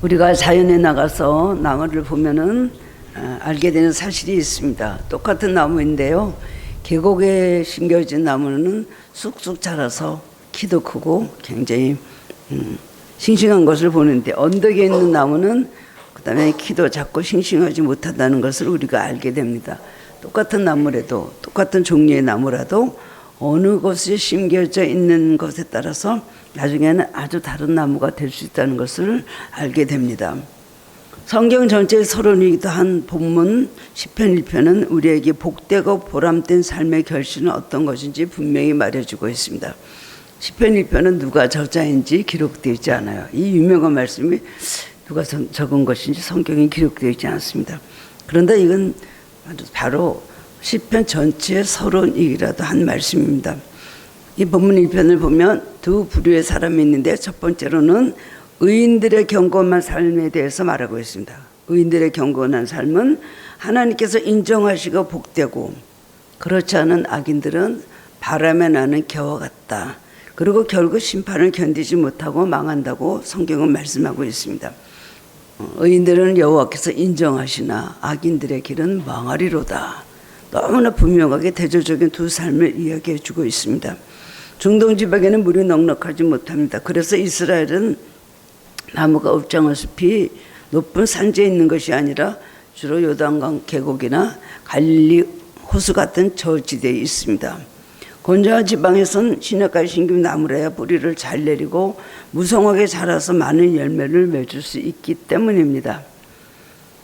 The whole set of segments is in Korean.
우리가 자연에 나가서 나무를 보면은 알게 되는 사실이 있습니다. 똑같은 나무인데요. 계곡에 심겨진 나무는 쑥쑥 자라서 키도 크고 굉장히 싱싱한 것을 보는데, 언덕에 있는 나무는 그다음에 키도 작고 싱싱하지 못하다는 것을 우리가 알게 됩니다. 똑같은 나무라도, 똑같은 종류의 나무라도 어느 곳에 심겨져 있는 것에 따라서 나중에는 아주 다른 나무가 될 수 있다는 것을 알게 됩니다. 성경 전체의 서론이기도 한 본문 시편 1편은 우리에게 복되고 보람된 삶의 결실은 어떤 것인지 분명히 말해주고 있습니다. 시편 1편은 누가 저자인지 기록되어 있지 않아요. 이 유명한 말씀이 누가 적은 것인지 성경에 기록되어 있지 않습니다. 그런데 이건 바로 시편 전체의 서론이라도 한 말씀입니다. 이 본문 1편을 보면 두 부류의 사람이 있는데, 첫 번째로는 의인들의 경건한 삶에 대해서 말하고 있습니다. 의인들의 경건한 삶은 하나님께서 인정하시고 복되고, 그렇지 않은 악인들은 바람에 나는 겨와 같다. 그리고 결국 심판을 견디지 못하고 망한다고 성경은 말씀하고 있습니다. 의인들은 여호와께서 인정하시나 악인들의 길은 망하리로다. 너무나 분명하게 대조적인 두 삶을 이야기해 주고 있습니다. 중동 지방에는 물이 넉넉하지 못합니다. 그래서 이스라엘은 나무가 읍장한 숲이 높은 산지에 있는 것이 아니라 주로 요단강 계곡이나 갈릴리 호수 같은 저지대에 있습니다. 건조한 지방에선 시냇가에 심긴 나무라야 뿌리를 잘 내리고 무성하게 자라서 많은 열매를 맺을 수 있기 때문입니다.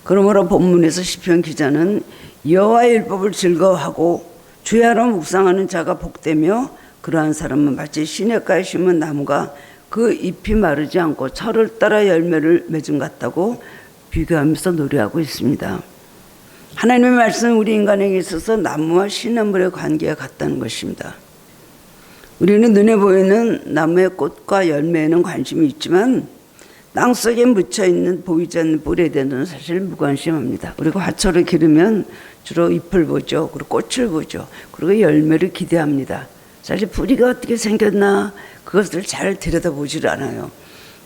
그러므로 본문에서 시편 기자는 여호와의 율법을 즐거워하고 주의 하루 묵상하는 자가 복되며, 그러한 사람은 마치 시냇가에 심은 나무가 그 잎이 마르지 않고 철을 따라 열매를 맺은 것 같다고 비교하면서 노래하고 있습니다. 하나님의 말씀은 우리 인간에게 있어서 나무와 시냇물의 관계가 같다는 것입니다. 우리는 눈에 보이는 나무의 꽃과 열매에는 관심이 있지만 땅속에 묻혀있는 보이지 않는 뿌리에 대해서는 사실 무관심합니다. 그리고 화초를 기르면 주로 잎을 보죠. 그리고 꽃을 보죠. 그리고 열매를 기대합니다. 사실 뿌리가 어떻게 생겼나 그것을 잘 들여다보질 않아요.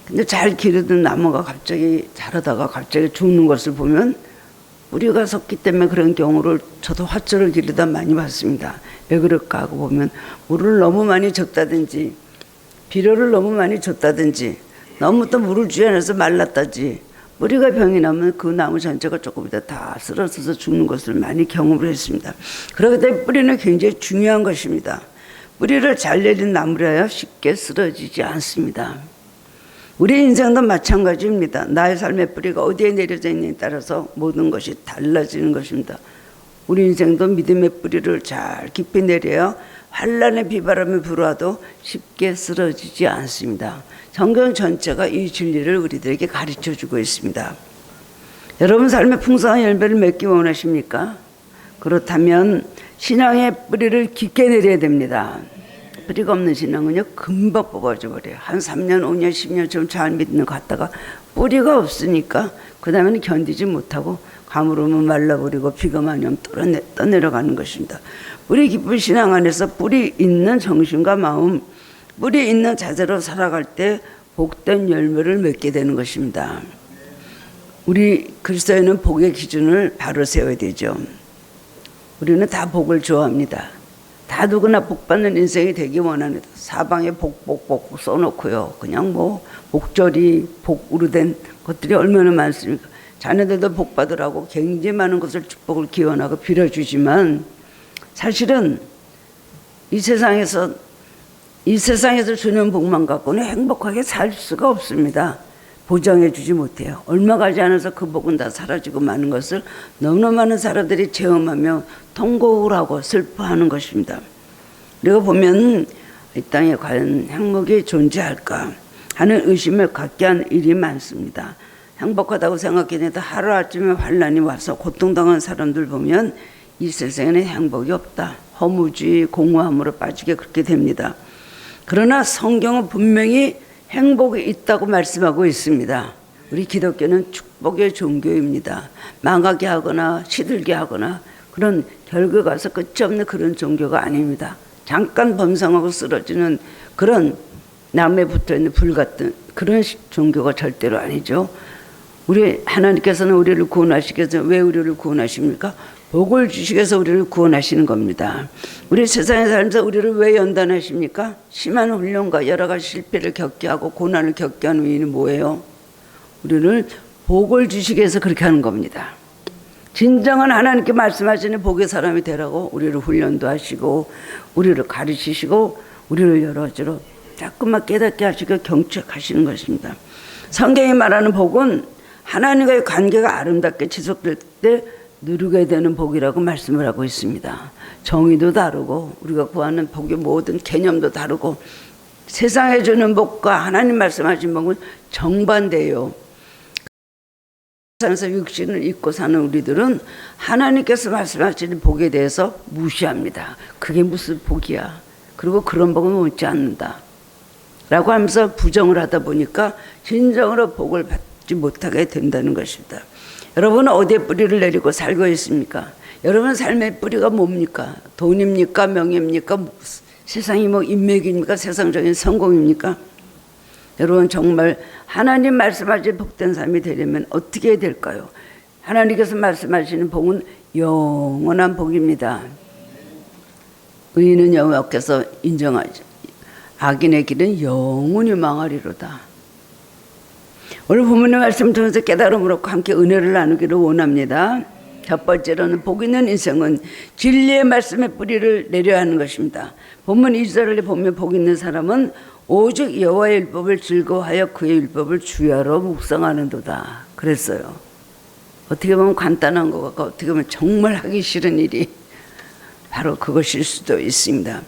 근데 잘 기르던 나무가 갑자기 자라다가 갑자기 죽는 것을 보면 뿌리가 섰기 때문에 그런 경우를 저도 화초를 기르다 많이 봤습니다. 왜 그럴까 하고 보면 물을 너무 많이 줬다든지 비료를 너무 많이 줬다든지 너무 또 물을 주지 않아서 말랐다지 뿌리가 병이 나면 그 나무 전체가 조금 이따 다 쓰러져서 죽는 것을 많이 경험을 했습니다. 그렇기 때문에 뿌리는 굉장히 중요한 것입니다. 뿌리를 잘 내린 나무라야 쉽게 쓰러지지 않습니다. 우리 인생도 마찬가지입니다. 나의 삶의 뿌리가 어디에 내려져 있느냐에 따라서 모든 것이 달라지는 것입니다. 우리 인생도 믿음의 뿌리를 잘 깊이 내려야 환란의 비바람이 불어와도 쉽게 쓰러지지 않습니다. 성경 전체가 이 진리를 우리들에게 가르쳐주고 있습니다. 여러분 삶의 풍성한 열매를 맺기 원하십니까? 그렇다면 신앙의 뿌리를 깊게 내려야 됩니다. 뿌리가 없는 신앙은요 금방 뽑아져 버려요. 한 3년, 5년, 10년 좀 잘 믿는 것 같다가 뿌리가 없으니까 그 다음에는 견디지 못하고 가물으면 말라버리고 비가 많이 오면 떠내려가는 것입니다. 뿌리 깊은 신앙 안에서 뿌리 있는 정신과 마음, 뿌리 있는 자세로 살아갈 때 복된 열매를 맺게 되는 것입니다. 우리 그리스도인은 복의 기준을 바로 세워야 되죠. 우리는 다 복을 좋아합니다. 다 누구나 복받는 인생이 되기 원하는, 사방에 복 써놓고요. 그냥 뭐 복절이 복으로 된 것들이 얼마나 많습니까? 자녀들도 복 받으라고 굉장히 많은 것을 축복을 기원하고 빌어주지만 사실은 이 세상에서 주는 복만 갖고는 행복하게 살 수가 없습니다. 보장해 주지 못해요. 얼마 가지 않아서 그 복은 다 사라지고 마는 것을 너무나 많은 사람들이 체험하며 통곡을 하고 슬퍼하는 것입니다. 우리가 보면 이 땅에 과연 행복이 존재할까 하는 의심을 갖게 하는 일이 많습니다. 행복하다고 생각했는데 하루아침에 환란이 와서 고통당한 사람들 보면 이 세상에는 행복이 없다. 허무주의, 공허함으로 빠지게 그렇게 됩니다. 그러나 성경은 분명히 행복이 있다고 말씀하고 있습니다. 우리 기독교는 축복의 종교입니다. 망하게 하거나 시들게 하거나 그런 결국 가서 끝이 없는 그런 종교가 아닙니다. 잠깐 범상하고 쓰러지는 그런 나무에 붙어있는 불 같은 그런 종교가 절대로 아니죠. 우리 하나님께서는 우리를 구원하시기 위해서 왜 우리를 구원하십니까? 복을 주시기 위해서 우리를 구원하시는 겁니다. 우리 세상에 살면서 우리를 왜 연단하십니까? 심한 훈련과 여러 가지 실패를 겪게 하고 고난을 겪게 하는 이유는 뭐예요? 우리를 복을 주시기 위해서 그렇게 하는 겁니다. 진정한 하나님께 말씀하시는 복의 사람이 되라고 우리를 훈련도 하시고 우리를 가르치시고 우리를 여러 가지로 자꾸만 깨닫게 하시고 경책하시는 것입니다. 성경이 말하는 복은 하나님과의 관계가 아름답게 지속될 때 누리게 되는 복이라고 말씀을 하고 있습니다. 정의도 다르고 우리가 구하는 복의 모든 개념도 다르고 세상에 주는 복과 하나님 말씀하신 복은 정반대예요. 세상에서 육신을 입고 사는 우리들은 하나님께서 말씀하시는 복에 대해서 무시합니다. 그게 무슨 복이야. 그리고 그런 복은 원치 않는다 라고 하면서 부정을 하다 보니까 진정으로 복을 받지 못하게 된다는 것입니다. 여러분은 어디에 뿌리를 내리고 살고 있습니까? 여러분 삶의 뿌리가 뭡니까? 돈입니까? 명예입니까? 세상이 뭐 인맥입니까? 세상적인 성공입니까? 여러분 정말 하나님 말씀하신 복된 삶이 되려면 어떻게 해야 될까요? 하나님께서 말씀하시는 복은 영원한 복입니다. 의인은 여호와께서 인정하죠. 악인의 길은 영원히 망하리로다. 오늘 본문의 말씀을 통해서 깨달음으로 함께 은혜를 나누기를 원합니다. 첫 번째로는 복 있는 인생은 진리의 말씀에 뿌리를 내려야 하는 것입니다. 본문 2절을 보면 복 있는 사람은 오직 여호와의 율법을 즐거워하여 그의 율법을 주야로 묵상하는도다 그랬어요. 어떻게 보면 간단한 것 같고 어떻게 보면 정말 하기 싫은 일이 바로 그것일 수도 있습니다.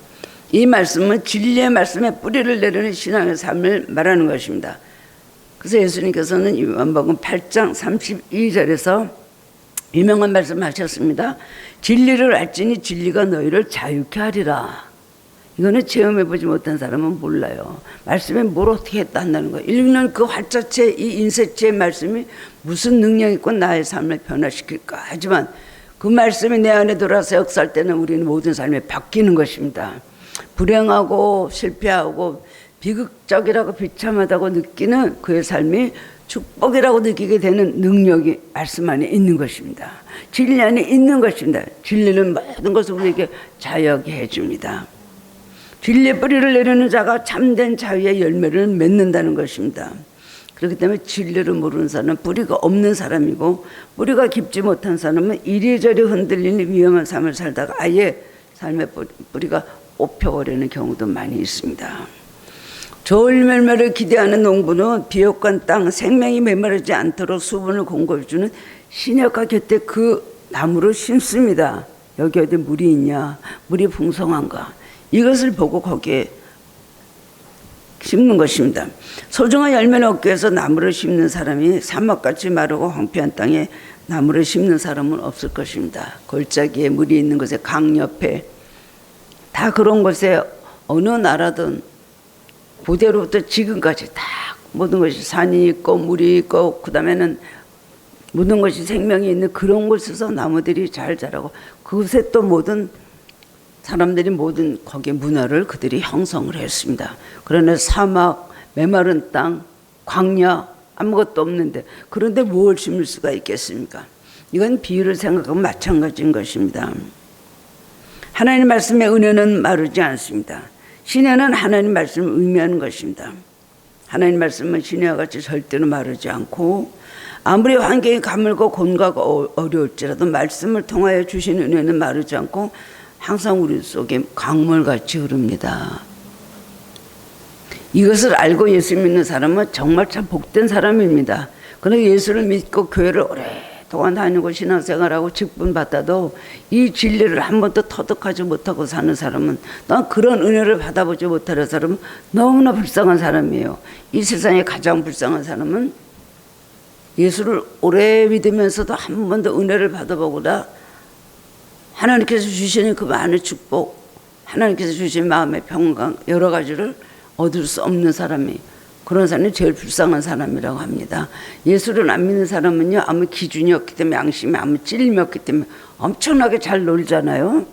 이 말씀은 진리의 말씀에 뿌리를 내리는 신앙의 삶을 말하는 것입니다. 그래서 예수님께서는 요한복음 8장 32절에서 유명한 말씀을 하셨습니다. 진리를 알지니 진리가 너희를 자유케 하리라. 이거는 체험해보지 못한 사람은 몰라요. 말씀에 뭘 어떻게 했다 한다는 거예요. 읽는 그 활자체, 이 인쇄체의 말씀이 무슨 능력이 있고 나의 삶을 변화시킬까. 하지만 그 말씀이 내 안에 들어와서 역사할 때는 우리는 모든 삶이 바뀌는 것입니다. 불행하고 실패하고 비극적이라고 비참하다고 느끼는 그의 삶이 축복이라고 느끼게 되는 능력이 말씀 안에 있는 것입니다. 진리 안에 있는 것입니다. 진리는 모든 것을 우리에게 자유하게 해줍니다. 진리의 뿌리를 내리는 자가 참된 자유의 열매를 맺는다는 것입니다. 그렇기 때문에 진리를 모르는 사람은 뿌리가 없는 사람이고 뿌리가 깊지 못한 사람은 이리저리 흔들리는 위험한 삶을 살다가 아예 삶의 뿌리가 뽑혀버리는 경우도 많이 있습니다. 좋은 열매를 기대하는 농부는 비옥한 땅, 생명이 메마르지 않도록 수분을 공급해주는 신약과 곁에 그 나무를 심습니다. 여기 어디 물이 있냐, 물이 풍성한가, 이것을 보고 거기에 심는 것입니다. 소중한 열매를 얻기 위해서 나무를 심는 사람이 사막같이 마르고 황폐한 땅에 나무를 심는 사람은 없을 것입니다. 골짜기에 물이 있는 곳에 강 옆에 다 그런 곳에 어느 나라든 고대로부터 지금까지 다 모든 것이 산이 있고 물이 있고 그 다음에는 모든 것이 생명이 있는 그런 곳에서 나무들이 잘 자라고 그곳에 또 모든 사람들이 모든 거기에 문화를 그들이 형성을 했습니다. 그러나 사막, 메마른 땅, 광야 아무것도 없는데 그런데 무엇을 심을 수가 있겠습니까? 이건 비유를 생각하면 마찬가지인 것입니다. 하나님 말씀의 은혜는 마르지 않습니다. 신혜는 하나님 말씀을 의미하는 것입니다. 하나님 말씀은 신혜와 같이 절대로 마르지 않고 아무리 환경이 가물고 곤고하고 어려울지라도 말씀을 통하여 주신 은혜는 마르지 않고 항상 우리 속에 강물같이 흐릅니다. 이것을 알고 예수 믿는 사람은 정말 참 복된 사람입니다. 그러나 예수를 믿고 교회를 오랫동안 다니고 신앙생활하고 직분 받아도 이 진리를 한 번도 터득하지 못하고 사는 사람은 난 그런 은혜를 받아보지 못하는 사람은 너무나 불쌍한 사람이에요. 이 세상에 가장 불쌍한 사람은 예수를 오래 믿으면서도 한 번도 은혜를 받아보고다 하나님께서 주시는 그 많은 축복, 하나님께서 주신 마음의 평강 여러 가지를 얻을 수 없는 사람이 그런 사람이 제일 불쌍한 사람이라고 합니다. 예수를 안 믿는 사람은요 아무 기준이 없기 때문에 양심이 아무 찔림이 없기 때문에 엄청나게 잘 놀잖아요.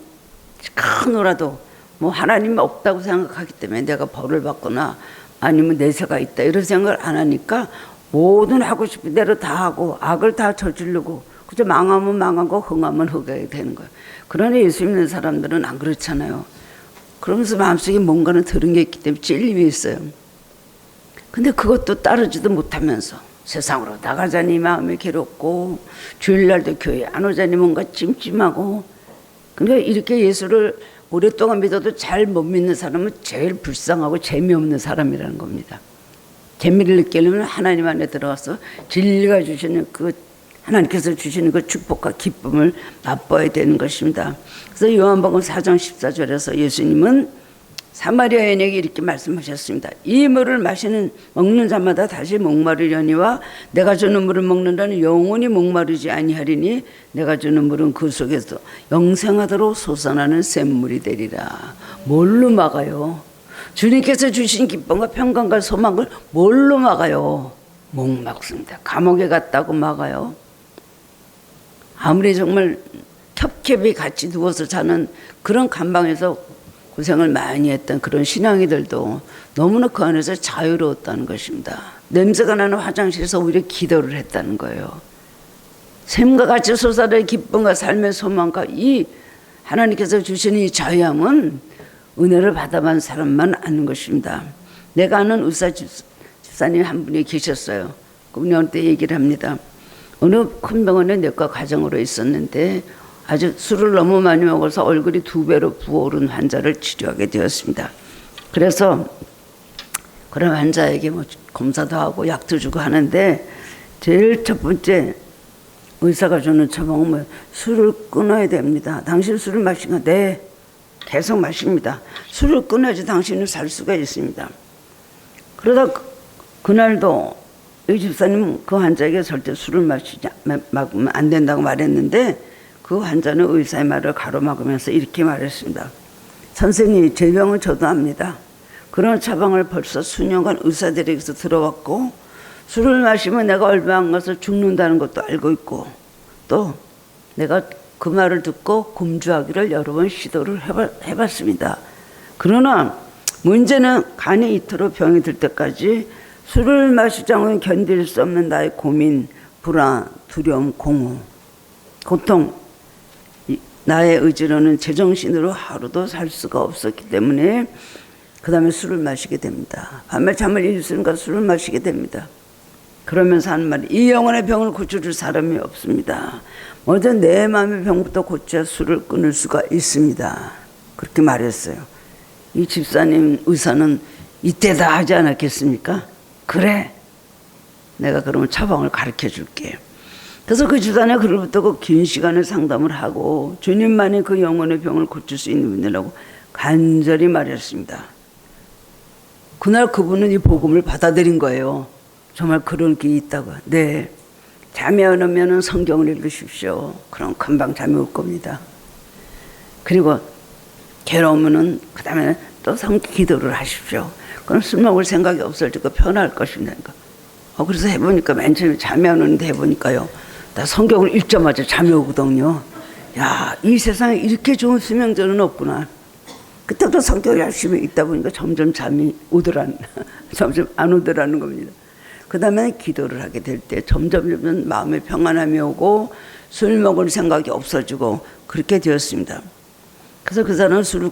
큰 놀아도 뭐 하나님이 없다고 생각하기 때문에 내가 벌을 받거나 아니면 내세가 있다 이런 생각을 안 하니까 모든 하고 싶은 대로 다 하고 악을 다 저지르고 그저 망하면 망하고 흥하면 흥하게 되는 거예요. 그러나 예수 믿는 사람들은 안 그렇잖아요. 그러면서 마음속에 뭔가는 들은 게 있기 때문에 찔림이 있어요. 근데 그것도 따르지도 못하면서 세상으로 나가자니 마음이 괴롭고 주일날도 교회 안 오자니 뭔가 찜찜하고, 그러니까 이렇게 예수를 오랫동안 믿어도 잘 못 믿는 사람은 제일 불쌍하고 재미없는 사람이라는 겁니다. 재미를 느끼려면 하나님 안에 들어가서 진리가 주시는 그 하나님께서 주시는 그 축복과 기쁨을 맛봐야 되는 것입니다. 그래서 요한복음 4장 14절에서 예수님은 사마리아 여인에게 이렇게 말씀하셨습니다. 이 물을 먹는 자마다 다시 목마르려니와 내가 주는 물을 먹는다는 영원히 목마르지 아니하리니 내가 주는 물은 그 속에서 영생하도록 솟아나는 샘물이 되리라. 뭘로 막아요? 주님께서 주신 기쁨과 평강과 소망을 뭘로 막아요? 목 막습니다. 감옥에 갔다고 막아요. 아무리 정말 겹겹이 같이 누워서 자는 그런 감방에서 고생을 많이 했던 그런 신앙이들도 너무나 그 안에서 자유로웠다는 것입니다. 냄새가 나는 화장실에서 오히려 기도를 했다는 거예요. 샘과 같이 솟아날 기쁨과 삶의 소망과 이 하나님께서 주시는 이 자유함은 은혜를 받아본 사람만 아는 것입니다. 내가 아는 의사 집사님 한 분이 계셨어요. 그분이 어느 때 얘기를 합니다. 어느 큰 병원에 내과 과정으로 있었는데 아주 술을 너무 많이 먹어서 얼굴이 2배로 부어오른 환자를 치료하게 되었습니다. 그래서 그런 환자에게 뭐 검사도 하고 약도 주고 하는데 제일 첫 번째 의사가 주는 처방은 뭐 술을 끊어야 됩니다. 당신 술을 마시면 네, 계속 마십니다. 술을 끊어야지 당신은 살 수가 있습니다. 그러다 그날도 이 집사님은 그 환자에게 절대 술을 마시면 안 된다고 말했는데 그 환자는 의사의 말을 가로막으면서 이렇게 말했습니다. 선생님, 제 병은 저도 압니다. 그런 처방을 벌써 수년간 의사들에게서 들어왔고 술을 마시면 내가 얼마 안 가서 죽는다는 것도 알고 있고 또 내가 그 말을 듣고 금주하기를 여러 번 시도를 해봤습니다. 그러나 문제는 간이 이토록 병이 들 때까지 술을 마시자면 견딜 수 없는 나의 고민, 불안, 두려움, 공허, 고통, 나의 의지로는 제정신으로 하루도 살 수가 없었기 때문에 그 다음에 술을 마시게 됩니다. 밤에 잠을 잃으니까 술을 마시게 됩니다. 그러면서 하는 말이 이 영혼의 병을 고쳐줄 사람이 없습니다. 먼저 내 마음의 병부터 고쳐야 술을 끊을 수가 있습니다. 그렇게 말했어요. 이 집사님 의사는 이때다 하지 않았겠습니까? 그래, 내가 그러면 처방을 가르쳐 줄게. 그래서 그 집사는 그로부터 그 긴 시간을 상담을 하고 주님만이 그 영혼의 병을 고칠 수 있는 분이라고 간절히 말했습니다. 그날 그분은 이 복음을 받아들인 거예요. 정말 그런 게 있다고. 네, 잠이 안 오면 성경을 읽으십시오. 그럼 금방 잠이 올 겁니다. 그리고 괴로우면 그 다음에 또 기도를 하십시오. 그럼 술 먹을 생각이 없어지고 편할 것입니다. 그래서 해보니까 맨 처음에 잠이 안 오는데 해보니까요. 나 성경을 읽자마자 잠이 오거든요. 야, 이 세상에 이렇게 좋은 수명제는 없구나. 그때부터 성경을 열심히 읽다 보니까 점점 잠이 점점 안 오더라는 겁니다. 그 다음에 기도를 하게 될 때 점점 마음에 평안함이 오고 술 먹을 생각이 없어지고 그렇게 되었습니다. 그래서 그 사람은 술을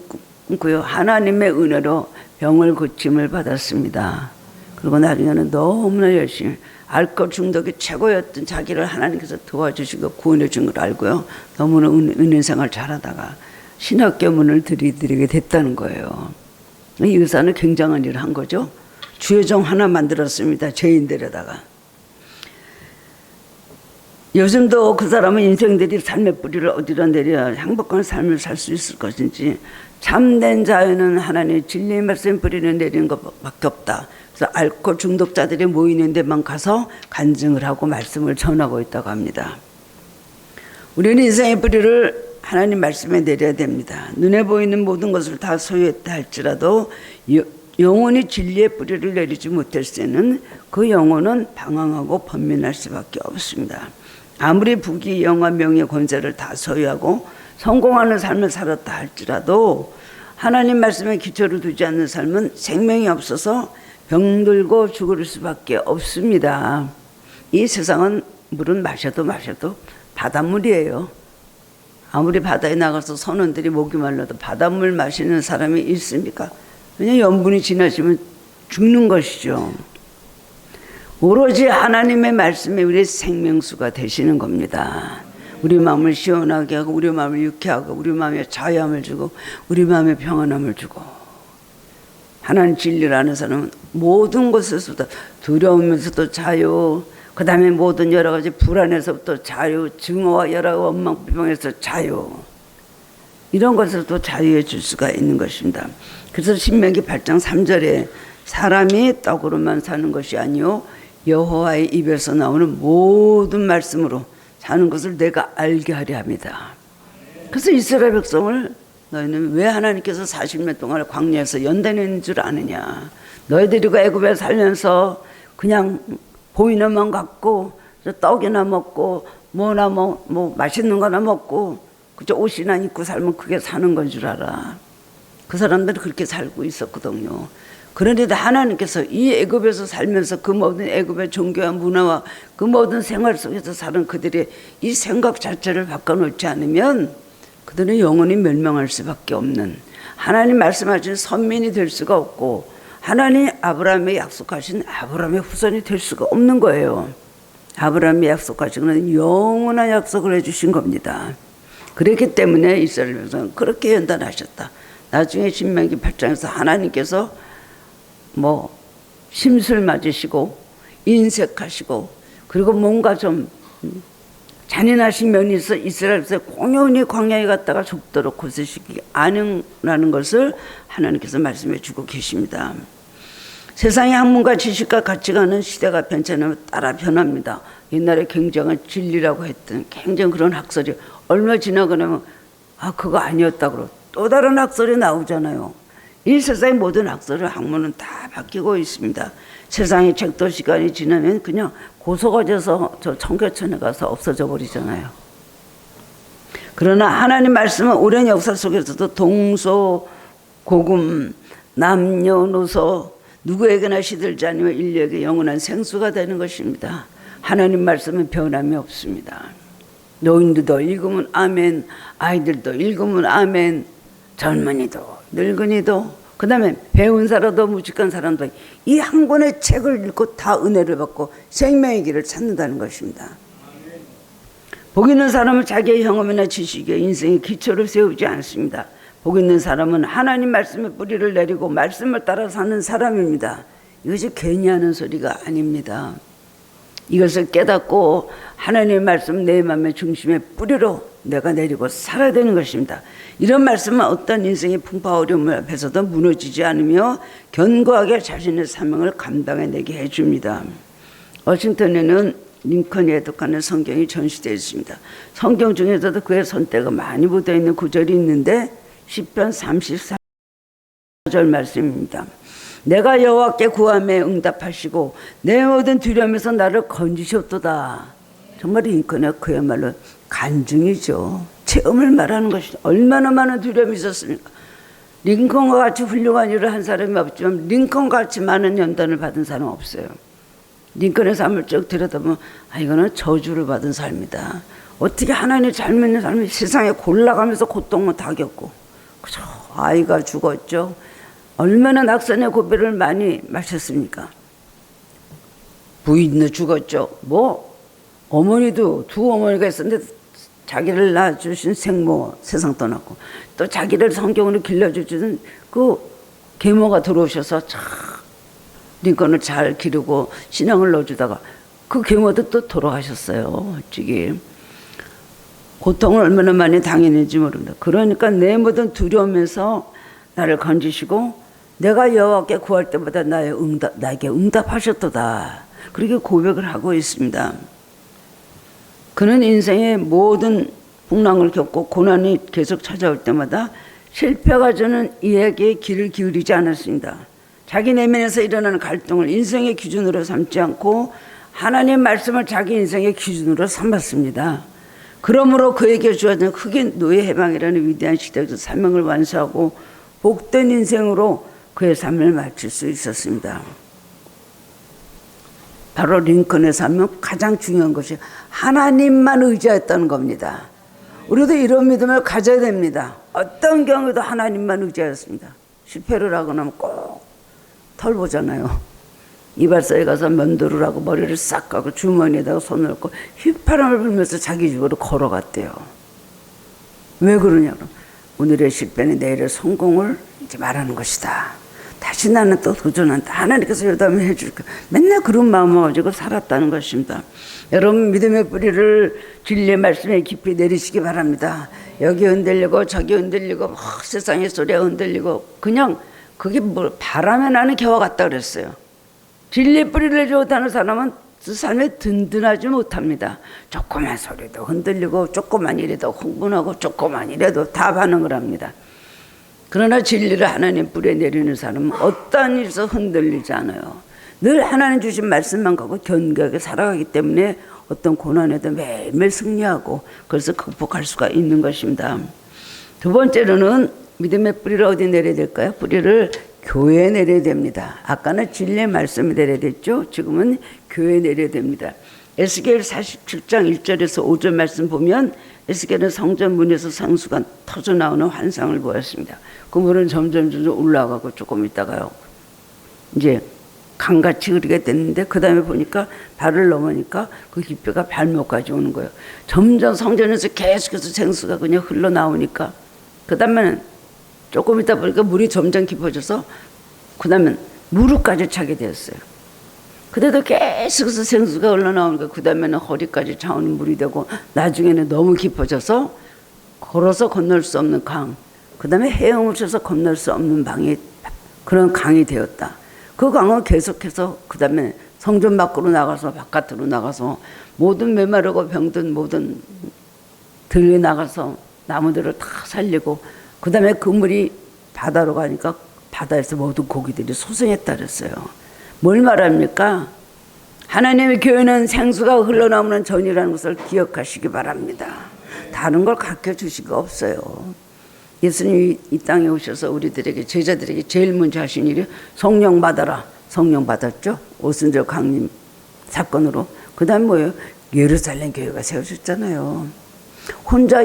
끊고요. 하나님의 은혜로 병을 고침을 받았습니다. 그리고 나중에는 너무나 열심히 알코올 중독이 최고였던 자기를 하나님께서 도와주시고 구원해 준 걸 알고요. 너무나 은혜 생활 잘하다가 신학교 문을 들이게 됐다는 거예요. 이 의사는 굉장한 일을 한 거죠. 주여종 하나 만들었습니다. 죄인들에다가. 요즘도 그 사람은 인생들이 삶의 뿌리를 어디로 내려 행복한 삶을 살 수 있을 것인지 참된 자유는 하나님의 진리의 말씀 뿌리를 내리는 것밖에 없다. 그래서 알코올 중독자들이 모이는 데만 가서 간증을 하고 말씀을 전하고 있다고 합니다. 우리는 인생의 뿌리를 하나님 말씀에 내려야 됩니다. 눈에 보이는 모든 것을 다 소유했다 할지라도 영원히 진리의 뿌리를 내리지 못할 때는 그 영혼은 방황하고 번민할 수밖에 없습니다. 아무리 부귀, 영화, 명예, 권세를 다 소유하고 성공하는 삶을 살았다 할지라도 하나님 말씀에 기초를 두지 않는 삶은 생명이 없어서 병들고 죽을 수밖에 없습니다. 이 세상은 물은 마셔도 바닷물이에요. 아무리 바다에 나가서 선원들이 목이 말라도 바닷물 마시는 사람이 있습니까? 왜냐하면 염분이 지나치면 죽는 것이죠. 오로지 하나님의 말씀이 우리의 생명수가 되시는 겁니다. 우리 마음을 시원하게 하고 우리 마음을 유쾌하고 우리 마음에 자유함을 주고 우리 마음에 평안함을 주고, 하나님 진리를 아는 사람은 모든 것에서부터 두려움에서도 자유, 그 다음에 모든 여러 가지 불안에서부터 자유, 증오와 여러 원망비방에서 자유, 이런 것에서도 자유해 줄 수가 있는 것입니다. 그래서 신명기 8장 3절에 사람이 떡으로만 사는 것이 아니요 여호와의 입에서 나오는 모든 말씀으로 사는 것을 내가 알게 하려 합니다. 그래서 이스라엘 백성을 너희는 왜 하나님께서 40년 동안 광야에서 연다는 줄 아느냐. 너희들이 그 애굽에 살면서 그냥 보이는 만 갖고 떡이나 먹고 뭐나 뭐 맛있는 거나 먹고 그저 옷이나 입고 살면 그게 사는 건 줄 알아. 그 사람들이 그렇게 살고 있었거든요. 그런데 하나님께서 이 애굽에서 살면서 그 모든 애굽의 종교와 문화와 그 모든 생활 속에서 사는 그들의 이 생각 자체를 바꿔놓지 않으면 그들은 영원히 멸망할 수밖에 없는, 하나님 말씀하신 선민이 될 수가 없고 하나님 아브라함에 약속하신 아브라함의 후손이 될 수가 없는 거예요. 아브라함이 약속하신 것은 영원한 약속을 해주신 겁니다. 그렇기 때문에 이스라엘 백성은 그렇게 연단하셨다. 나중에 신명기 8장에서 하나님께서 심술 맞으시고 인색하시고 그리고 뭔가 좀 잔인하신 면이 있어 이스라엘에서 공연히 광야에 갔다가 죽도록 고생시키지 않으라는 것을 하나님께서 말씀해 주고 계십니다. 세상의 학문과 지식과 가치관은 시대가 변천하면 따라 변합니다. 옛날에 굉장한 진리라고 했던 굉장히 그런 학설이 얼마 지나고 나면 그거 아니었다고 또 다른 학설이 나오잖아요. 이 세상의 모든 학설의 학문은 다 바뀌고 있습니다. 세상의 책도 시간이 지나면 그냥 고소가 돼서 저 청계천에 가서 없어져 버리잖아요. 그러나 하나님 말씀은 오랜 역사 속에서도 동서고금 남녀노소 누구에게나 시들지 않으며 인류에게 영원한 생수가 되는 것입니다. 하나님 말씀은 변함이 없습니다. 노인들도 읽으면 아멘, 아이들도 읽으면 아멘, 젊은이도 늙은이도 그 다음에 배운 사람도 무식한 사람도 이 한 권의 책을 읽고 다 은혜를 받고 생명의 길을 찾는다는 것입니다. 복 있는 사람은 자기의 경험이나 지식에 인생의 기초를 세우지 않습니다. 복 있는 사람은 하나님 말씀의 뿌리를 내리고 말씀을 따라 사는 사람입니다. 이것이 괜히 하는 소리가 아닙니다. 이것을 깨닫고 하나님의 말씀 내 마음의 중심의 뿌리로 내가 내리고 살아야 되는 것입니다. 이런 말씀은 어떤 인생의 풍파 어려움 앞에서도 무너지지 않으며 견고하게 자신의 사명을 감당해내게 해줍니다. 워싱턴에는 링컨이 해독하는 성경이 전시되어 있습니다. 성경 중에서도 그의 선대가 많이 묻어있는 구절이 있는데 시편 34절 말씀입니다. 내가 여호와께 구함에 응답하시고 내 모든 두려움에서 나를 건지셨도다. 정말 링컨의 그야말로 간증이죠. 체험을 말하는 것이 얼마나 많은 두려움이 있었습니까? 링컨과 같이 훌륭한 일을 한 사람이 없지만 링컨과 같이 많은 연단을 받은 사람은 없어요. 링컨의 삶을 쭉 들여다보면 이거는 저주를 받은 삶이다. 어떻게 하나님 잘 믿는 사람이 세상에 골라가면서 고통을 다 겪고 그죠? 아이가 죽었죠. 얼마나 낙선의 고배를 많이 마셨습니까? 부인도 죽었죠. 어머니도 두 어머니가 있었는데 자기를 낳아주신 생모 세상 떠났고 또 자기를 성경으로 길러주시는 그 계모가 들어오셔서 참 링컨을 잘 기르고 신앙을 넣어주다가 그 계모도 또 돌아가셨어요. 어찌기 고통을 얼마나 많이 당했는지 모릅니다. 그러니까 내 모든 두려움에서 나를 건지시고 내가 여호와께 구할 때마다 나에게 응답하셨도다. 그렇게 고백을 하고 있습니다. 그는 인생의 모든 풍랑을 겪고 고난이 계속 찾아올 때마다 실패가 주는 이야기에 귀를 기울이지 않았습니다. 자기 내면에서 일어나는 갈등을 인생의 기준으로 삼지 않고 하나님의 말씀을 자기 인생의 기준으로 삼았습니다. 그러므로 그에게 주어진 흑인 노예 해방이라는 위대한 시대적 사명을 완수하고 복된 인생으로 그의 삶을 마칠 수 있었습니다. 바로 링컨에서 하면 가장 중요한 것이 하나님만 의지했다는 겁니다. 우리도 이런 믿음을 가져야 됩니다. 어떤 경우에도 하나님만 의지하였습니다. 실패를 하고 나면 꼭 털보잖아요. 이발소에 가서 면도를 하고 머리를 싹 가고 주머니에다가 손을 넣고 휘파람을 불면서 자기 집으로 걸어갔대요. 왜 그러냐고. 오늘의 실패는 내일의 성공을 이제 말하는 것이다. 다시 나는 또 도전한다. 하나님께서 요담을 해줄까. 맨날 그런 마음을 가지고 살았다는 것입니다. 여러분 믿음의 뿌리를 진리의 말씀에 깊이 내리시기 바랍니다. 여기 흔들리고 저기 흔들리고 세상의 소리에 흔들리고 그냥 그게 뭐 바람에 나는 겨와 같다 그랬어요. 진리의 뿌리를 내지 못하는 사람은 그 삶에 든든하지 못합니다. 조그만 소리도 흔들리고 조그만 일에도 흥분하고 조그만 일에도 다 반응을 합니다. 그러나 진리를 하나님 뿌리에 내리는 사람은 어떠한 일에서 흔들리지 않아요. 늘 하나님 주신 말씀만 갖고 견고하게 살아가기 때문에 어떤 고난에도 매일매일 승리하고 그래서 극복할 수가 있는 것입니다. 두 번째로는 믿음의 뿌리를 어디 내려야 될까요? 뿌리를 교회에 내려야 됩니다. 아까는 진리의 말씀에 내려야 됐죠. 지금은 교회에 내려야 됩니다. 에스겔 47장 1절에서 5절 말씀 보면 에스겔은 성전 문에서 상수가 터져 나오는 환상을 보였습니다. 그 물은 점점 올라가고 조금 있다가요 이제 강같이 흐르게 됐는데 그 다음에 보니까 발을 넘으니까 그 깊이가 발목까지 오는 거예요. 점점 성전에서 계속해서 생수가 그냥 흘러나오니까 그 다음에는 조금 있다 보니까 물이 점점 깊어져서 그 다음엔 무릎까지 차게 되었어요. 그래도 계속해서 생수가 흘러나오니까 그 다음에는 허리까지 차오는 물이 되고 나중에는 너무 깊어져서 걸어서 건널 수 없는 강, 그 다음에 헤엄을 쳐서 건널 수 없는 방이 그런 강이 되었다. 그 강은 계속해서 그 다음에 성전 밖으로 나가서 바깥으로 나가서 모든 메마르고 병든 모든 들에 나가서 나무들을 다 살리고 그 다음에 그 물이 바다로 가니까 바다에서 모든 고기들이 소생했다 그랬어요. 뭘 말합니까? 하나님의 교회는 생수가 흘러나오는 전이라는 것을 기억하시기 바랍니다. 다른 걸 가르쳐 주시가 없어요. 예수님이 이 땅에 오셔서 우리들에게 제자들에게 제일 먼저 하신 일이 성령 받아라. 성령 받았죠. 오순절 강림 사건으로. 그 다음 뭐예요? 예루살렘 교회가 세워졌잖아요. 혼자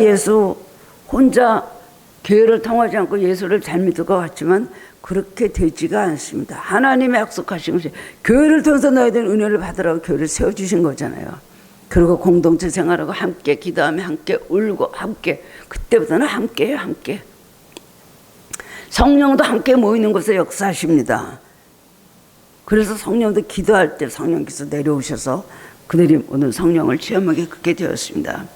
교회를 통하지 않고 예수를 잘 믿을 것 같지만 그렇게 되지가 않습니다. 하나님의 약속하신 것이 교회를 통해서 너희들 은혜를 받으라고 교회를 세워주신 거잖아요. 그리고 공동체 생활하고 함께 기도하며 함께 울고 함께 그때부터는 함께해요. 함께. 성령도 함께 모이는 곳에 역사하십니다. 그래서 성령도 기도할 때 성령께서 내려오셔서 그들이 오늘 성령을 체험하게 그렇게 되었습니다.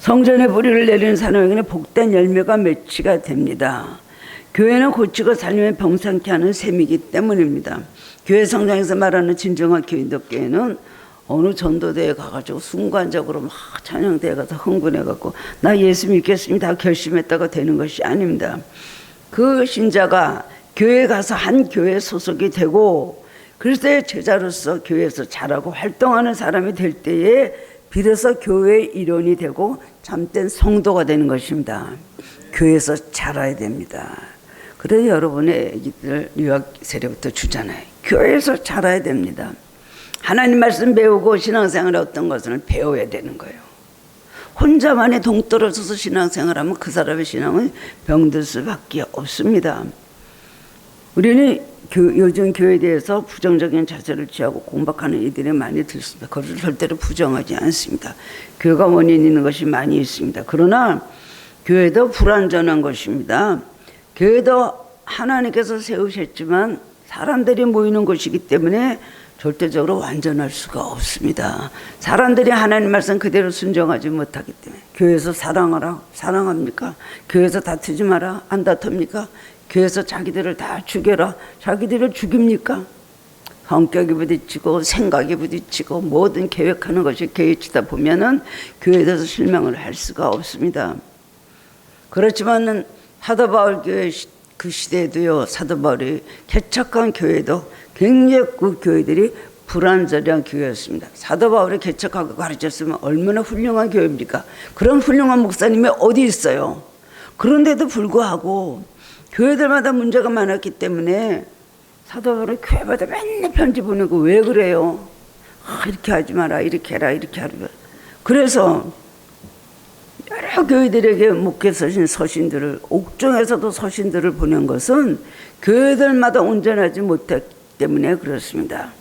성전의 뿌리를 내리는 사람에게는 복된 열매가 맺히가 됩니다. 교회는 고치고 살림에 병상케 하는 셈이기 때문입니다. 교회 성장에서 말하는 진정한 교인들께는 어느 전도대에 가가지고 순간적으로 막 찬양대에 가서 흥분해갖고 나 예수 믿겠습니다 결심했다가 되는 것이 아닙니다. 그 신자가 교회에 가서 한 교회 소속이 되고 그래서 제자로서 교회에서 자라고 활동하는 사람이 될 때에 비로소 교회의 일원이 되고 참된 성도가 되는 것입니다. 교회에서 자라야 됩니다. 그래서 여러분의 애기들 유학 세례부터 주잖아요. 교회에서 자라야 됩니다. 하나님 말씀 배우고 신앙생활에 어떤 것을 배워야 되는 거예요. 혼자만이 동떨어져서 신앙생활하면 그 사람의 신앙은 병들 수밖에 없습니다. 우리는 요즘 교회에 대해서 부정적인 자세를 취하고 공박하는 이들이 많이 들습니다. 그것을 절대로 부정하지 않습니다. 교회가 원인 있는 것이 많이 있습니다. 그러나 교회도 불완전한 것입니다. 교회도 하나님께서 세우셨지만 사람들이 모이는 곳이기 때문에 절대적으로 완전할 수가 없습니다. 사람들이 하나님 말씀 그대로 순종하지 못하기 때문에 교회에서 사랑하라. 사랑합니까? 교회에서 다투지 마라. 안 다툽니까? 교회에서 자기들을 다 죽여라. 자기들을 죽입니까? 성격이 부딪히고 생각이 부딪히고 모든 계획하는 것이 계획치다 보면은 교회에 대해서 실망을 할 수가 없습니다. 그렇지만은 사도 바울 교회 그 시대에도요, 사도 바울이 개척한 교회도 굉장히 그 교회들이 불완전한 교회였습니다. 사도 바울이 개척하고 가르쳤으면 얼마나 훌륭한 교회입니까? 그런 훌륭한 목사님이 어디 있어요? 그런데도 불구하고 교회들마다 문제가 많았기 때문에 사도 바울은 교회마다 맨날 편지 보내고 왜 그래요? 이렇게 하지 마라, 이렇게 해라, 이렇게 하라. 그래서 여러 교회들에게 목회 서신들을, 옥중에서도 서신들을 보낸 것은 교회들마다 온전하지 못했기 때문에 그렇습니다.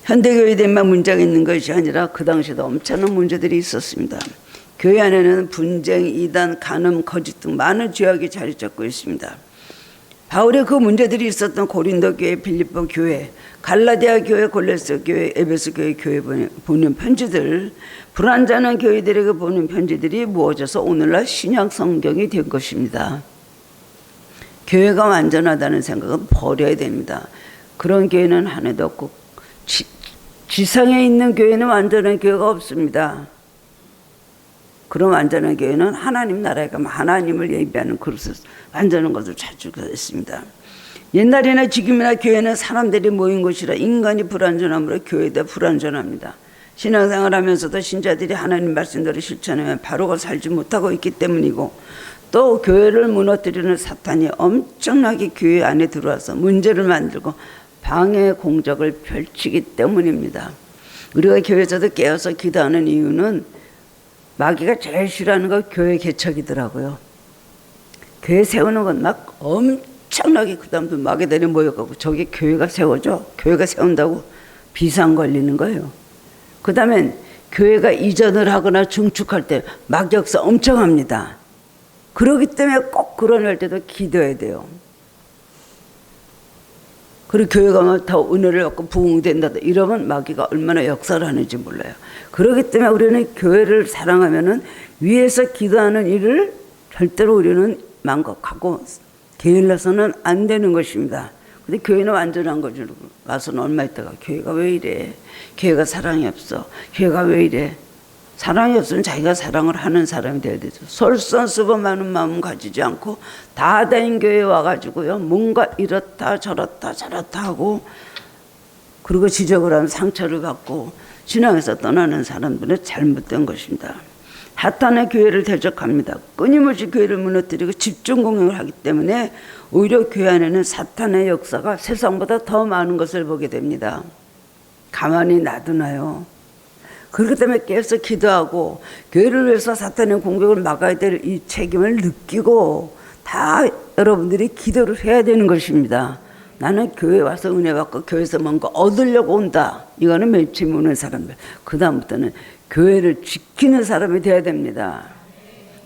현대교회들만 문제가 있는 것이 아니라 그 당시에도 엄청난 문제들이 있었습니다. 교회 안에는 분쟁, 이단, 간음, 거짓 등 많은 죄악이 자리 잡고 있습니다. 바울의 그 문제들이 있었던 고린도 교회, 빌립보 교회, 갈라디아 교회, 골로새 교회, 에베소 교회 보낸 편지들, 불완전한 교회들에게 보낸 편지들이 모아져서 오늘날 신약 성경이 된 것입니다. 교회가 완전하다는 생각은 버려야 됩니다. 그런 교회는 하나도 없고 지상에 있는 교회는 완전한 교회가 없습니다. 그런 완전한 교회는 하나님 나라에 가면 하나님을 예배하는 그릇을 완전한 것을 찾게 됐습니다. 옛날이나 지금이나 교회는 사람들이 모인 곳이라 인간이 불완전함으로 교회도 불완전합니다. 신앙생활 하면서도 신자들이 하나님 말씀대로 실천하면 바로가 살지 못하고 있기 때문이고, 또 교회를 무너뜨리는 사탄이 엄청나게 교회 안에 들어와서 문제를 만들고 방해 공작을 펼치기 때문입니다. 우리가 교회에서도 깨어서 기도하는 이유는 마귀가 제일 싫어하는 건 교회 개척이더라고요. 교회 세우는 건 막 엄청나게 그 다음도 마귀들이 모여가고 저게 교회가 세워져? 교회가 세운다고 비상 걸리는 거예요. 그 다음엔 교회가 이전을 하거나 중축할 때 막역사 엄청 합니다. 그렇기 때문에 꼭 그런 때도 기도해야 돼요. 그리고 교회가 더 은혜를 받고 부흥된다 이러면 마귀가 얼마나 역사를 하는지 몰라요. 그렇기 때문에 우리는 교회를 사랑하면은 위에서 기도하는 일을 절대로 우리는 망각하고 게을러서는 안 되는 것입니다. 근데 교회는 완전한 거죠. 와서는 얼마 있다가 교회가 왜 이래? 교회가 사랑이 없어. 교회가 왜 이래? 사랑이 없으면 자기가 사랑을 하는 사람이 돼야 되죠. 솔선수범 많은 마음 가지지 않고 다다인 교회에 와가지고요, 뭔가 이렇다 저렇다 하고, 그리고 지적을 하면 상처를 받고 신앙에서 떠나는 사람들은 잘못된 것입니다. 사탄의 교회를 대적합니다. 끊임없이 교회를 무너뜨리고 집중 공격을 하기 때문에 오히려 교회 안에는 사탄의 역사가 세상보다 더 많은 것을 보게 됩니다. 가만히 놔두나요? 그렇기 때문에 깨서 기도하고 교회를 위해서 사탄의 공격을 막아야 될 이 책임을 느끼고 다 여러분들이 기도를 해야 되는 것입니다. 나는 교회 와서 은혜 받고 교회에서 뭔가 얻으려고 온다. 이거는 맺힘 오는 사람들. 그 다음부터는 교회를 지키는 사람이 돼야 됩니다.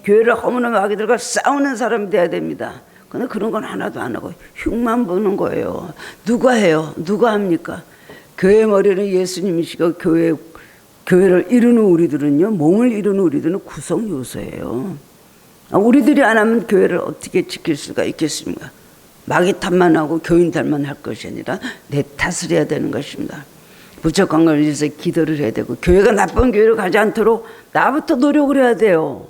교회를 허무는 마귀들과 싸우는 사람이 돼야 됩니다. 근데 그런 건 하나도 안 하고 흉만 보는 거예요. 누가 해요? 누가 합니까? 교회 머리는 예수님이시고 교회를 이루는 우리들은요, 몸을 이루는 우리들은 구성 요소예요. 우리들이 안 하면 교회를 어떻게 지킬 수가 있겠습니까? 마귀 탓만 하고 교인 탓만 할 것이 아니라 내 탓을 해야 되는 것입니다. 부처 관계를 위해서 기도를 해야 되고, 교회가 나쁜 교회로 가지 않도록 나부터 노력을 해야 돼요.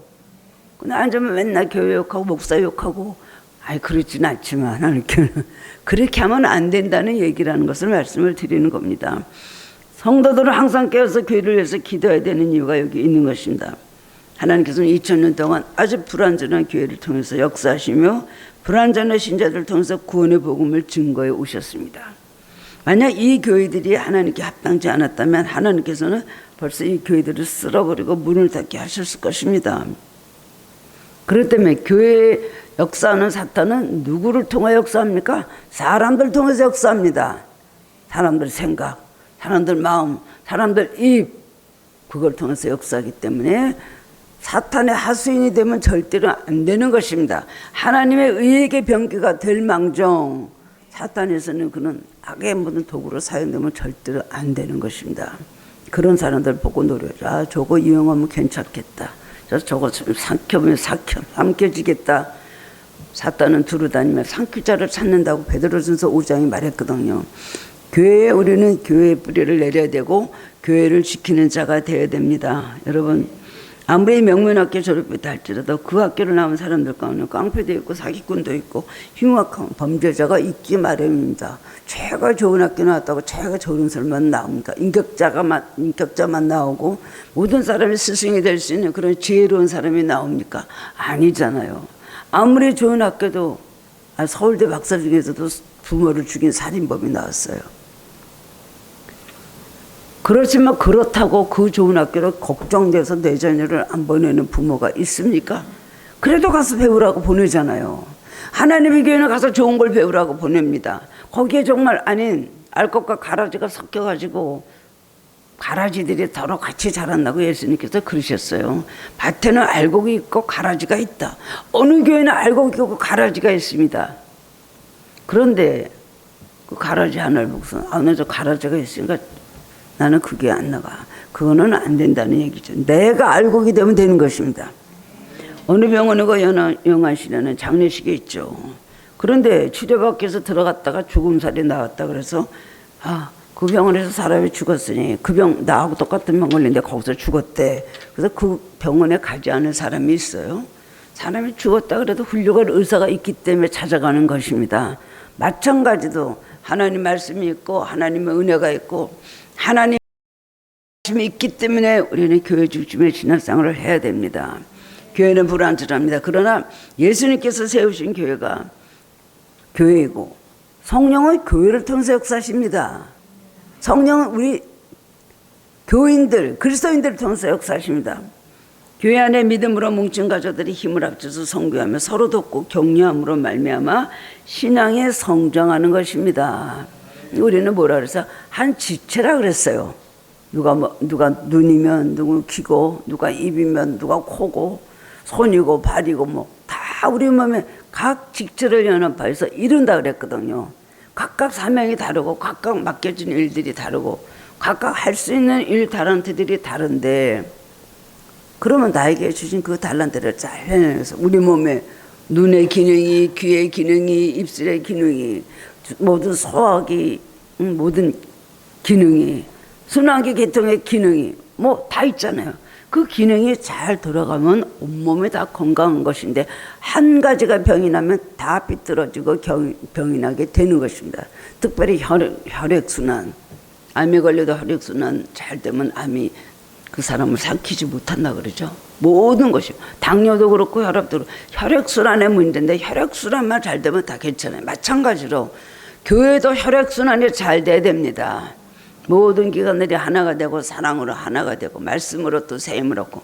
근데 앉으면 맨날 교회 욕하고 목사 욕하고, 그렇진 않지만 그렇게 하면 안 된다는 얘기라는 것을 말씀을 드리는 겁니다. 성도들은 항상 깨어서 교회를 위해서 기도해야 되는 이유가 여기 있는 것입니다. 하나님께서는 2000년 동안 아주 불완전한 교회를 통해서 역사하시며 불완전한 신자들을 통해서 구원의 복음을 증거해 오셨습니다. 만약 이 교회들이 하나님께 합당치 않았다면 하나님께서는 벌써 이 교회들을 쓸어버리고 문을 닫게 하셨을 것입니다. 그렇기 때문에 교회에 역사하는 사탄은 누구를 통해 역사합니까? 사람들 통해서 역사합니다. 사람들 생각, 사람들 마음, 사람들 입, 그걸 통해서 역사하기 때문에 사탄의 하수인이 되면 절대로 안 되는 것입니다. 하나님의 의에게 병기가 될 망정 사탄에서는 그는 악의 모든 도구로 사용되면 절대로 안 되는 것입니다. 그런 사람들 보고 노려라. 저거 이용하면 괜찮겠다. 저거 좀 삼켜보면 삼켜지겠다. 사탄은 두루다니며 삼키자를 찾는다고 베드로전서 5장이 말했거든요. 교회에 우리는 교회의 뿌리를 내려야 되고 교회를 지키는 자가 되어야 됩니다. 여러분, 아무리 명문학교 졸업했다 할지라도 그 학교를 나온 사람들 가운데 깡패도 있고 사기꾼도 있고 흉악한 범죄자가 있기 마련입니다. 죄가 좋은 학교 나왔다고 죄가 좋은 사람만 나옵니까? 인격자만 나오고 모든 사람이 스승이 될 수 있는 그런 지혜로운 사람이 나옵니까? 아니잖아요. 아무리 좋은 학교도 서울대 박사 중에서도 부모를 죽인 살인범이 나왔어요. 그렇지만 그렇다고 그 좋은 학교를 걱정돼서 내 자녀를 안 보내는 부모가 있습니까? 그래도 가서 배우라고 보내잖아요. 하나님의 교회는 가서 좋은 걸 배우라고 보냅니다. 거기에 정말 아닌 알 것과 가라지가 섞여가지고 가라지들이 서로 같이 자란다고 예수님께서 그러셨어요. 밭에는 알곡이 있고 가라지가 있다. 어느 교회는 알곡이 있고 가라지가 있습니다. 그런데 그 가라지 하나를 보고서 저 가라지가 있으니까 나는 그게 안 나가. 그거는 안 된다는 얘기죠. 내가 알곡이 되면 되는 것입니다. 어느 병원에 그 영안실에는 장례식이 있죠. 그런데 치료받기 위해서 들어갔다가 죽음살이 나왔다 그래서 그 병원에서 사람이 죽었으니 그 병 나하고 똑같은 병 걸린데 거기서 죽었대. 그래서 그 병원에 가지 않은 사람이 있어요. 사람이 죽었다 그래도 훌륭한 의사가 있기 때문에 찾아가는 것입니다. 마찬가지도 하나님 말씀이 있고 하나님의 은혜가 있고 하나님 말씀이 있기 때문에 우리는 교회 중심의 신앙생활을 해야 됩니다. 교회는 불완전합니다. 그러나 예수님께서 세우신 교회가 교회이고 성령은 교회를 통해서 역사하십니다. 성령은 우리 교인들, 그리스도인들을 통해서 역사하십니다. 교회 안에 믿음으로 뭉친 가족들이 힘을 합쳐서 선교하며 서로 돕고 격려함으로 말미암아 신앙에 성장하는 것입니다. 우리는 뭐라 그래서 한 지체라 그랬어요. 누가 눈이면 누구 귀고, 누가 입이면 누가 코고, 손이고 발이고 다 우리 몸에 각 직체를 연합하여서 이룬다 그랬거든요. 각각 사명이 다르고 각각 맡겨진 일들이 다르고 각각 할 수 있는 일 달란트들이 다른데 그러면 나에게 주신 그 달란트를 잘 해내서 우리 몸에 눈의 기능이, 귀의 기능이, 입술의 기능이, 모든 소화기, 모든 기능이, 순환기 계통의 기능이 다 있잖아요. 그 기능이 잘 돌아가면 온몸이 다 건강한 것인데 한 가지가 병이 나면 다 삐뚤어지고 병이 나게 되는 것입니다. 특별히 혈액순환, 암에 걸려도 혈액순환 잘 되면 암이 그 사람을 삼키지 못한다 그러죠. 모든 것이 당뇨도 그렇고 혈압도 그렇고 혈액순환의 문제인데 혈액순환만 잘 되면 다 괜찮아요. 마찬가지로 교회도 혈액순환이 잘 돼야 됩니다. 모든 기관들이 하나가 되고 사랑으로 하나가 되고 말씀으로 또 셈을 얻고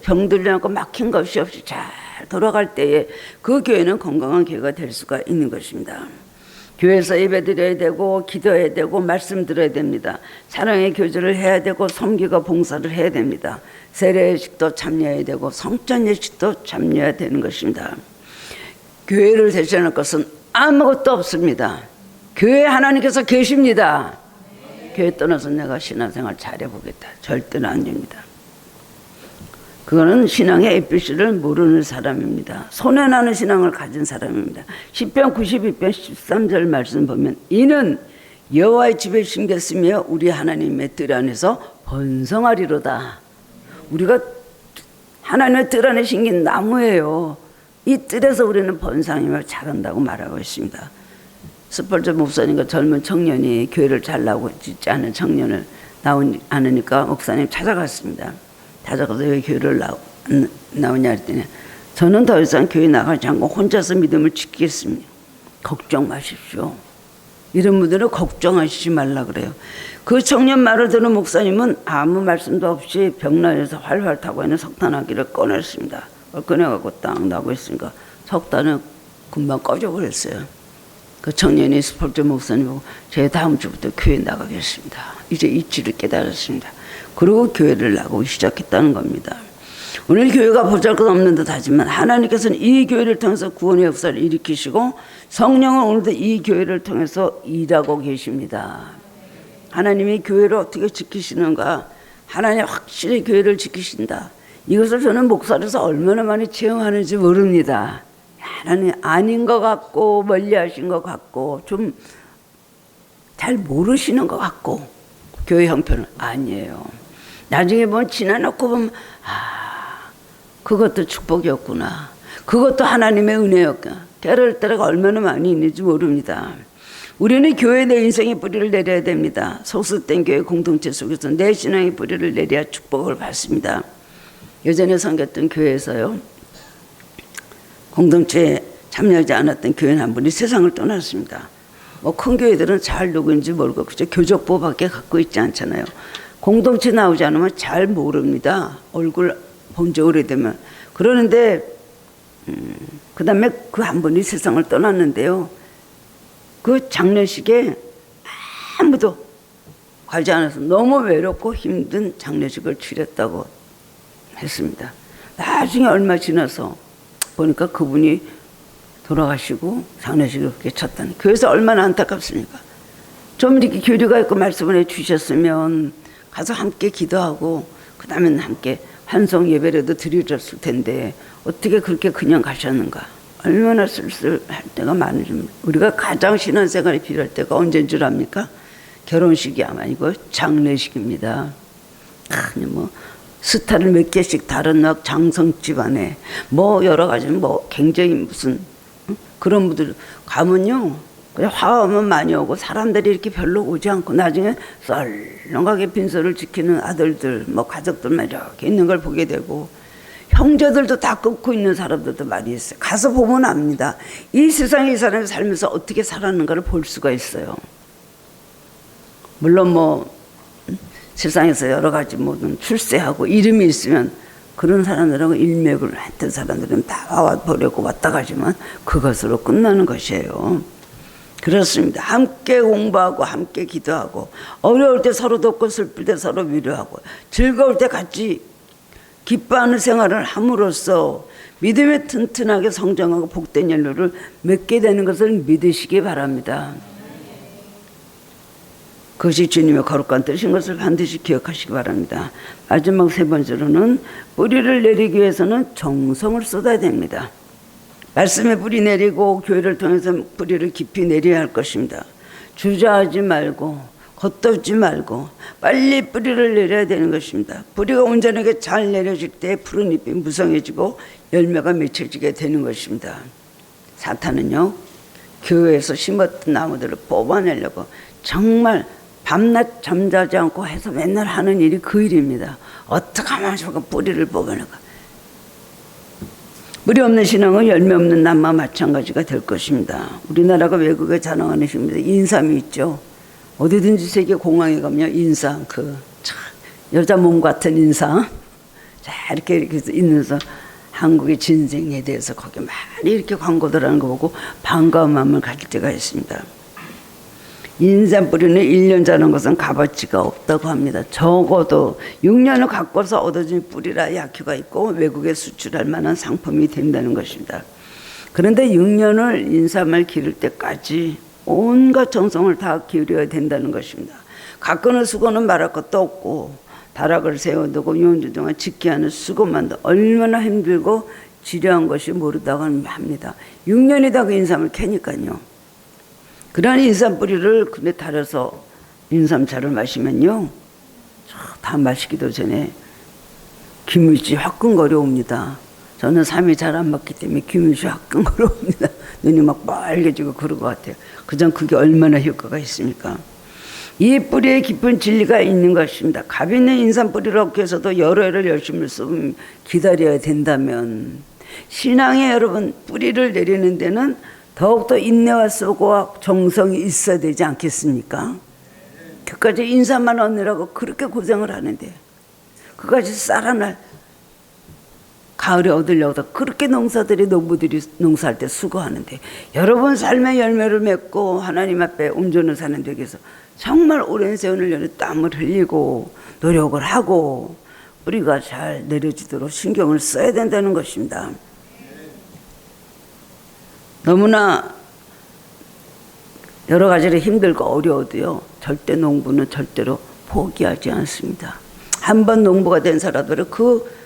병들지 않고 막힌 것이 없이 잘 돌아갈 때에 그 교회는 건강한 교회가 될 수가 있는 것입니다. 교회에서 예배 드려야 되고 기도해야 되고 말씀 들어야 됩니다. 사랑의 교제를 해야 되고 섬기고 봉사를 해야 됩니다. 세례예식도 참여해야 되고 성찬예식도 참여해야 되는 것입니다. 교회를 대신할 것은 아무것도 없습니다. 교회에 하나님께서 계십니다. 교회 떠나서 내가 신앙생활 잘해보겠다. 절대로 안 됩니다. 그거는 신앙의 ABC를 모르는 사람입니다. 손해나는 신앙을 가진 사람입니다. 시편 92편 13절 말씀 보면 이는 여호와의 집에 심겼으며 우리 하나님의 뜰 안에서 번성하리로다. 우리가 하나님의 뜰 안에 심긴 나무예요. 이 뜰에서 우리는 번성하며 자란다고 말하고 있습니다. 스펄전 목사님과 젊은 청년이 교회를 잘 나오지 않은 청년을 나오지 않으니까 목사님 찾아갔습니다. 찾아가서 왜 교회를 나오냐 했더니 저는 더 이상 교회 나가지 않고 혼자서 믿음을 지키겠습니다. 걱정 마십시오. 이런 분들은 걱정하시지 말라 그래요. 그 청년 말을 들은 목사님은 아무 말씀도 없이 벽난에서 활활 타고 있는 석탄화기를 꺼냈습니다. 꺼내갖고 딱 나고 있으니까 석탄은 금방 꺼져버렸어요. 그 청년이 스펄전 목사님 보고 제 다음 주부터 교회 나가겠습니다. 이제 이치를 깨달았습니다. 그리고 교회를 나가기 시작했다는 겁니다. 오늘 교회가 보잘것없는 듯 하지만 하나님께서는 이 교회를 통해서 구원의 역사를 일으키시고 성령은 오늘도 이 교회를 통해서 일하고 계십니다. 하나님이 교회를 어떻게 지키시는가? 하나님 확실히 교회를 지키신다. 이것을 저는 목사로서 얼마나 많이 체험하는지 모릅니다. 하나님 아닌 것 같고 멀리 하신 것 같고 좀 잘 모르시는 것 같고 교회 형편은 아니에요. 나중에 지나놓고 보면 그것도 축복이었구나. 그것도 하나님의 은혜였구나. 깨달을 때가 얼마나 많이 있는지 모릅니다. 우리는 교회에 내 인생의 뿌리를 내려야 됩니다. 소속된 교회 공동체 속에서 내 신앙의 뿌리를 내려야 축복을 받습니다. 예전에 섬겼던 교회에서요. 공동체에 참여하지 않았던 교인 한 분이 세상을 떠났습니다. 뭐 큰 교회들은 잘 누구인지 모르고 그저 교적보밖에 갖고 있지 않잖아요. 공동체 나오지 않으면 잘 모릅니다. 얼굴 본 지 오래되면. 그러는데 그 다음에 그 한 분이 세상을 떠났는데요. 그 장례식에 아무도 가지 않아서 너무 외롭고 힘든 장례식을 치렀다고 했습니다. 나중에 얼마 지나서 보니까 그분이 돌아가시고 장례식을 그렇게 쳤다니. 그래서 얼마나 안타깝습니까? 좀 이렇게 교류가 있고 말씀을 해주셨으면 가서 함께 기도하고 그 다음에 함께 환송 예배라도 드려줬을 텐데 어떻게 그렇게 그냥 가셨는가. 얼마나 쓸쓸할 때가 많으십니다. 우리가 가장 신앙생활이 필요할 때가 언제인 줄 압니까? 결혼식이 아니고 장례식입니다. 아니 뭐 스타를 몇 개씩 다른 막 장성 집안에 뭐 여러 가지 뭐 굉장히 무슨 그런 분들 가면요 그냥 화하면 많이 오고 사람들이 이렇게 별로 오지 않고 나중에 썰렁하게 빈소를 지키는 아들들 뭐 가족들만 이렇게 있는 걸 보게 되고 형제들도 다 끊고 있는 사람들도 많이 있어요. 가서 보면 압니다. 이 세상에 이 사람이 살면서 어떻게 살았는가를 볼 수가 있어요. 물론 뭐 세상에서 여러 가지 뭐든 출세하고 이름이 있으면 그런 사람들하고 일맥을 했던 사람들은 다 와버리고 왔다 가지만 그것으로 끝나는 것이에요. 그렇습니다. 함께 공부하고 함께 기도하고 어려울 때 서로 돕고 슬플 때 서로 위로하고 즐거울 때 같이 기뻐하는 생활을 함으로써 믿음에 튼튼하게 성장하고 복된 연료를 맺게 되는 것을 믿으시기 바랍니다. 그것이 주님의 거룩한 뜻인 것을 반드시 기억하시기 바랍니다. 마지막 세 번째로는 뿌리를 내리기 위해서는 정성을 쏟아야 됩니다. 말씀에 뿌리 내리고 교회를 통해서 뿌리를 깊이 내려야 할 것입니다. 주저하지 말고 겉돌지 말고 빨리 뿌리를 내려야 되는 것입니다. 뿌리가 온전하게 잘 내려질 때 푸른 잎이 무성해지고 열매가 맺혀지게 되는 것입니다. 사탄은요 교회에서 심었던 나무들을 뽑아내려고 정말 밤낮 잠자지 않고 해서 맨날 하는 일이 그 일입니다. 어떻게 하면 저거 뿌리를 뽑아내가. 뿌리 없는 신앙은 열매 없는 나무와 마찬가지가 될 것입니다. 우리나라가 외국에 자랑하는 힘입니다. 인삼이 있죠. 어디든지 세계 공항에 가면 인삼 여자 몸 같은 인삼 자 이렇게 있면서 한국의 진생에 대해서 거기 많이 이렇게 광고들 하는 거 보고 반가운 마음을 가질 때가 있습니다. 인삼 뿌리는 1년 자란 것은 값어치가 없다고 합니다. 적어도 6년을 갖고서 얻어진 뿌리라 약효가 있고 외국에 수출할 만한 상품이 된다는 것입니다. 그런데 6년을 인삼을 기를 때까지 온갖 정성을 다 기울여야 된다는 것입니다. 가꾸는 수고는 말할 것도 없고 다락을 세워두고 유원주 동안 짓게 하는 수고만도 얼마나 힘들고 지려한 것이 모르다고 합니다. 6년이다 그 인삼을 캐니까요. 그러한 인삼 뿌리를 근데 달여서 인삼차를 마시면요 다 마시기도 전에 기물지 화끈거려 옵니다. 저는 삼이 잘 안 맞기 때문에 기물지 화끈거려 옵니다. 눈이 막 빨개지고 그런 것 같아요. 그전 그게 얼마나 효과가 있습니까? 이 뿌리에 깊은 진리가 있는 것입니다. 값 있는 인삼 뿌리를 얻기 위해서도 여러 해를 열심히 기다려야 된다면 신앙에 여러분 뿌리를 내리는 데는 더욱더 인내와 수고와 정성이 있어야 되지 않겠습니까? 그까지 인삼만 얻느라고 그렇게 고생을 하는데 그까지 쌀하나 가을에 얻으려고 그렇게 농부들이 농사할 때 수고하는데 여러분 삶의 열매를 맺고 하나님 앞에 온전을 사는 데 위해서 정말 오랜 세월을 열에 땀을 흘리고 노력을 하고 뿌리가 잘 내려지도록 신경을 써야 된다는 것입니다. 너무나 여러 가지로 힘들고 어려워도요 절대 농부는 절대로 포기하지 않습니다. 한번 농부가 된 사람들은 그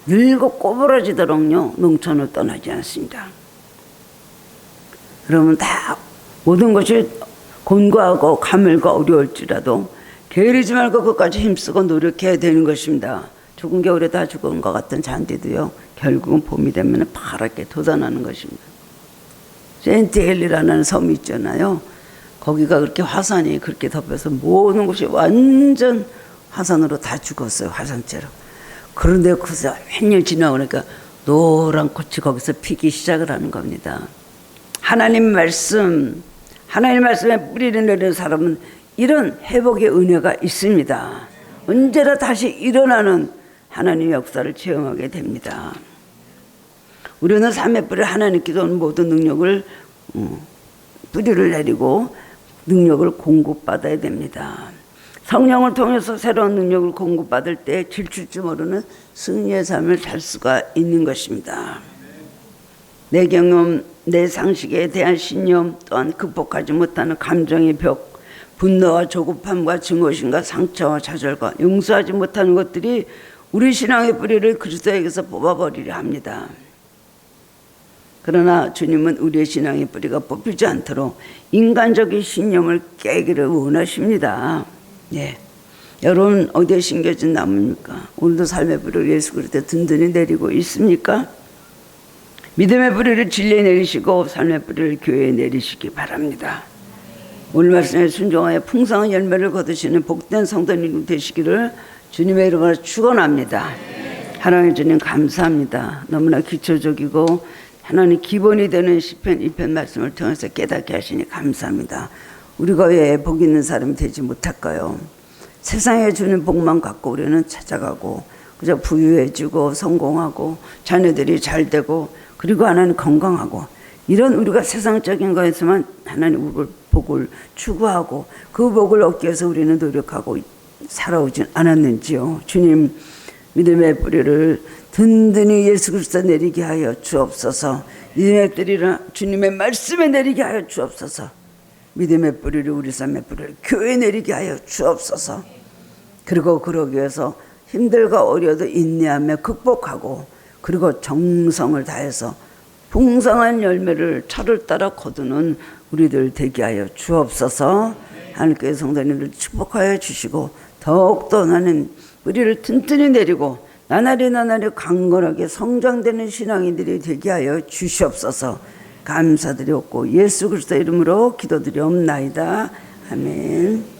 늙고 꼬부라지도록요 농촌을 떠나지 않습니다. 그러면 다 모든 것이 곤고하고 가물고 어려울지라도 게으르지 말고 끝까지 힘쓰고 노력해야 되는 것입니다. 죽은 겨울에 다 죽은 것 같은 잔디도요 결국은 봄이 되면 파랗게 돋아나는 것입니다. 센트헬리라는 섬이 있잖아요. 거기가 그렇게 화산이 그렇게 덮여서 모든 것이 완전 화산으로 다 죽었어요. 화산재로. 그런데 그래서 몇 년 지나고 그러니까 노란 꽃이 거기서 피기 시작을 하는 겁니다. 하나님 말씀, 하나님 말씀에 뿌리를 내리는 사람은 이런 회복의 은혜가 있습니다. 언제나 다시 일어나는 하나님의 역사를 체험하게 됩니다. 우리는 삶의 뿌리 하나님께서 온 모든 능력을 뿌리를 내리고 능력을 공급받아야 됩니다. 성령을 통해서 새로운 능력을 공급받을 때 질줄 줄 모르는 승리의 삶을 살 수가 있는 것입니다. 내 경험, 내 상식에 대한 신념 또한 극복하지 못하는 감정의 벽, 분노와 조급함과 증오심과 상처와 좌절과 용서하지 못하는 것들이 우리 신앙의 뿌리를 그리스도에게서 뽑아버리려 합니다. 그러나 주님은 우리의 신앙의 뿌리가 뽑히지 않도록 인간적인 신념을 깨기를 원하십니다. 예. 여러분 어디에 심겨진 나무입니까? 오늘도 삶의 뿌리를 예수 그리스도에 든든히 내리고 있습니까? 믿음의 뿌리를 진리에 내리시고 삶의 뿌리를 교회에 내리시기 바랍니다. 오늘 말씀에 순종하여 풍성한 열매를 거두시는 복된 성도님 되시기를 주님의 이름으로 축원합니다. 하나님 주님 감사합니다. 너무나 기초적이고 하나님 기본이 되는 시편 2편 말씀을 통해서 깨닫게 하시니 감사합니다. 우리가 왜 복 있는 사람이 되지 못할까요? 세상에 주는 복만 갖고 우리는 찾아가고 그저 부유해지고 성공하고 자녀들이 잘 되고 그리고 하나님 건강하고 이런 우리가 세상적인 거에서만 하나님 복을 추구하고 그 복을 얻기 위해서 우리는 노력하고 살아오진 않았는지요. 주님 믿음의 뿌리를 든든히 예수 그리스도 내리게 하여 주옵소서. 믿음의 뿌리를 주님의 말씀에 내리게 하여 주옵소서. 믿음의 뿌리를 우리 삶의 뿌리를 교회에 내리게 하여 주옵소서. 그리고 그러기 위해서 힘들고 어려도 인내하며 극복하고 그리고 정성을 다해서 풍성한 열매를 차를 따라 거두는 우리들 되게 하여 주옵소서. 하나님께 성도님들 축복하여 주시고 더욱더 나는 뿌리를 튼튼히 내리고 나날이 강건하게 성장되는 신앙인들이 되게 하여 주시옵소서. 감사드렸고 예수 그리스도 이름으로 기도드리옵나이다. 아멘.